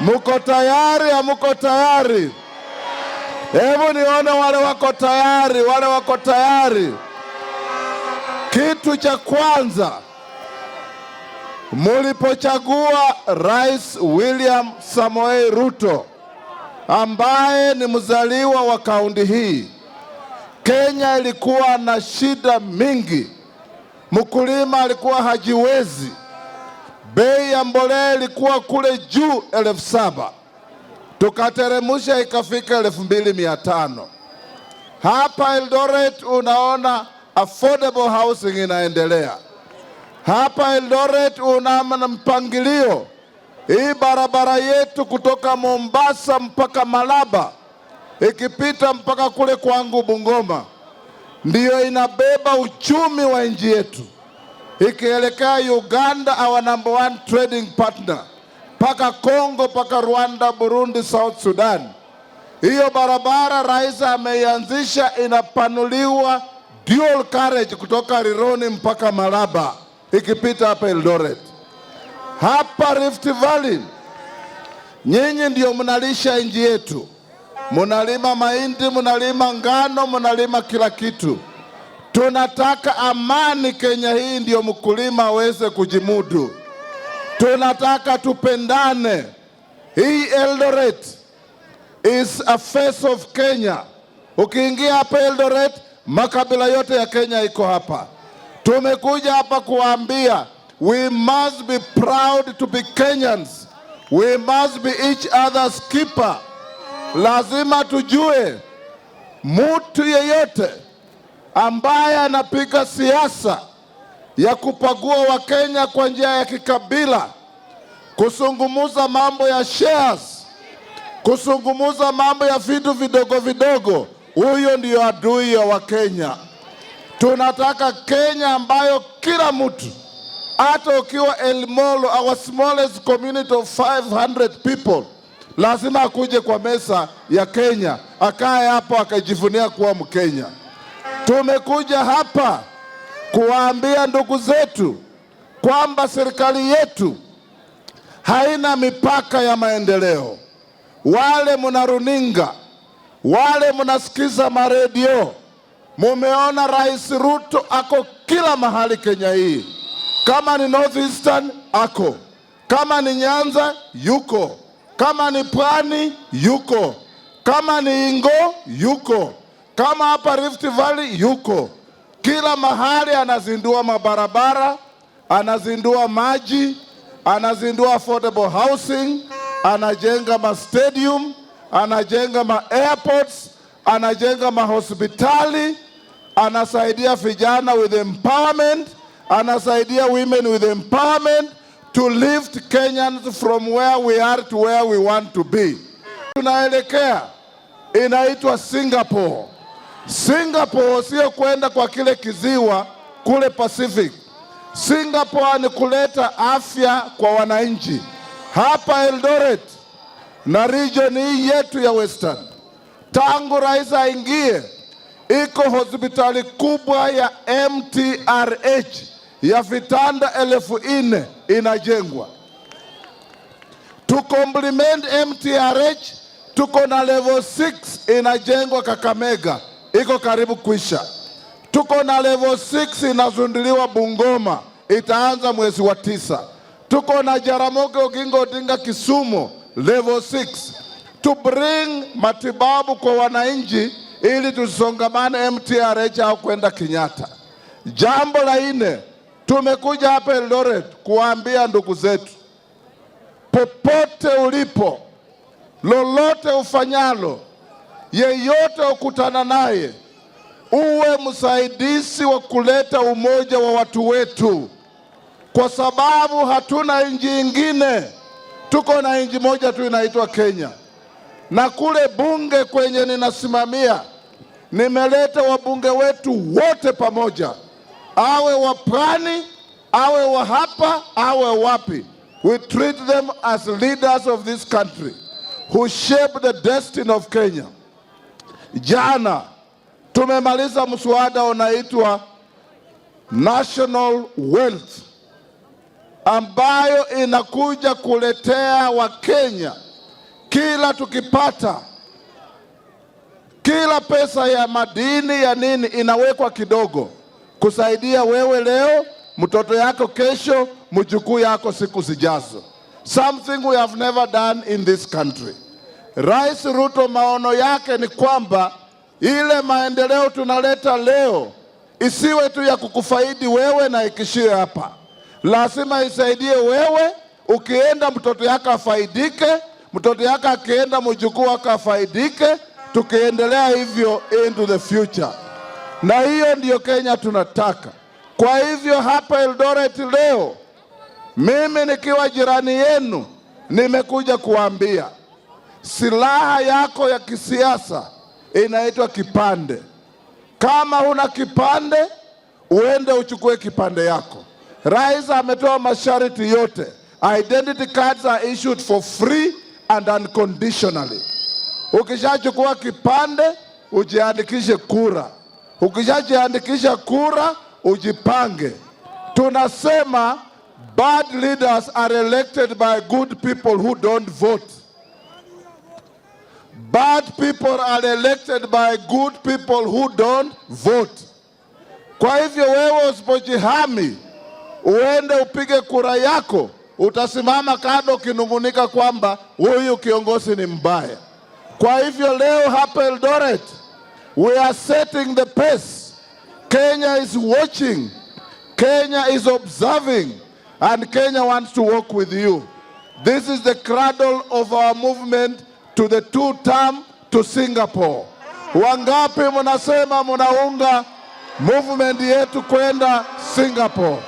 Muko tayari? Hamuko tayari? Hebu nione wale wako tayari, wale wako tayari. Kitu cha kwanza, mulipochagua Rais William Samoei Ruto ambaye ni mzaliwa wa kaunti hii, Kenya ilikuwa na shida mingi. Mkulima alikuwa hajiwezi. Bei ya mbolea ilikuwa kule juu 7,000. Tukateremusha ikafika 2,500. Hapa Eldoret unaona affordable housing inaendelea. Hapa Eldoret unaona mpangilio. Hii barabara yetu kutoka Mombasa mpaka Malaba ikipita mpaka kule kwangu Bungoma ndiyo inabeba uchumi wa nchi yetu. Ikielekea Uganda, our number 1 trading partner, paka Kongo, paka Rwanda, Burundi, South Sudan. Hiyo barabara rais ameianzisha, inapanuliwa dual carriage kutoka Rironi mpaka Malaba ikipita hapa Eldoret. Hapa Rift Valley nyinyi ndio mnalisha nchi yetu. Munalima mahindi, munalima ngano, munalima kila kitu. Tunataka amani Kenya hii ndio mkulima aweze kujimudu. Tunataka tupendane. Hii Eldoret is a face of Kenya. Ukiingia hapa Eldoret, makabila yote ya Kenya iko hapa. Tumekuja hapa kuambia we must be proud to be Kenyans. We must be each other's keeper. Lazima tujue mtu yeyote ambaye anapiga siasa ya kupagua Wakenya kwa njia ya kikabila, kusungumuza mambo ya shares, kusungumuza mambo ya vitu vidogo vidogo, huyo ndio adui ya Wakenya. Tunataka Kenya ambayo kila mtu, hata ukiwa Elmolo, our smallest community of 500 people, lazima akuje kwa meza ya Kenya, akae hapo akajivunia kuwa Mkenya. Tumekuja hapa kuwaambia ndugu zetu kwamba serikali yetu haina mipaka ya maendeleo. Wale mnaruninga, wale mnasikiza maredio, mumeona Rais Ruto ako kila mahali Kenya hii. Kama ni North Eastern ako, kama ni Nyanza yuko, kama ni Pwani yuko, kama ni Ingo yuko, kama hapa Rift Valley yuko. Kila mahali anazindua mabarabara, anazindua maji, anazindua affordable housing, anajenga ma stadium, anajenga ma airports, anajenga ma hospitali, anasaidia vijana with empowerment, anasaidia women with empowerment to lift Kenyans from where we are to where we want to be. Tunaelekea inaitwa Singapore. Singapore sio kwenda kwa kile kiziwa kule Pacific. Singapore ni kuleta afya kwa wananchi. Hapa Eldoret na region hii yetu ya Western, tangu rais aingie, iko hospitali kubwa ya MTRH ya vitanda 4,000 inajengwa. To complement MTRH, tuko na level 6 inajengwa Kakamega, iko karibu kuisha. Tuko na level 6 inazunduliwa Bungoma, itaanza mwezi wa 9. Tuko na Jaramogi Oginga Odinga Kisumu, level 6, to bring matibabu kwa wananchi ili tusongamane MTRH au kwenda Kenyatta. Jambo la 4, tumekuja hapa Eldoret kuambia ndugu zetu, popote ulipo, lolote ufanyalo, yeyote ukutana naye, uwe msaidizi wa kuleta umoja wa watu wetu, kwa sababu hatuna nchi ingine. Tuko na nchi moja tu inaitwa Kenya. Na kule bunge kwenye ninasimamia, nimeleta wabunge wetu wote pamoja, awe wa Pwani, awe wa hapa, awe wapi. We treat them as leaders of this country who shape the destiny of Kenya. Jana tumemaliza mswada unaitwa National Wealth, ambayo inakuja kuletea Wakenya kila tukipata, kila pesa ya madini ya nini inawekwa kidogo kusaidia wewe leo, mtoto yako kesho, mjukuu yako siku zijazo. Something we have never done in this country. Rais Ruto maono yake ni kwamba ile maendeleo tunaleta leo isiwe tu ya kukufaidi wewe na ikishie hapa. Lazima isaidie wewe, ukienda mtoto yako afaidike, mtoto yako akienda mjukuu wako afaidike, tukiendelea hivyo into the future. Na hiyo ndiyo Kenya tunataka. Kwa hivyo hapa Eldoret leo, mimi nikiwa jirani yenu, nimekuja kuambia silaha yako ya kisiasa inaitwa kipande. Kama huna kipande, uende uchukue kipande yako. Rais ametoa masharti yote. Identity cards are issued for free and unconditionally. Ukishachukua kipande, ujiandikishe kura. Ukishajiandikisha kura, ujipange. Tunasema bad leaders are elected by good people who don't vote. Bad people are elected by good people who don't vote. Kwa hivyo wewe usipojihami, uende upige kura yako, utasimama kando kinungunika kwamba huyu kiongozi ni mbaya. Kwa hivyo leo hapa Eldoret, we are setting the pace. Kenya is watching. Kenya is observing. And Kenya wants to work with you. This is the cradle of our movement to the 2-term to Singapore. Wangapi mnasema mnaunga movement yetu kwenda Singapore?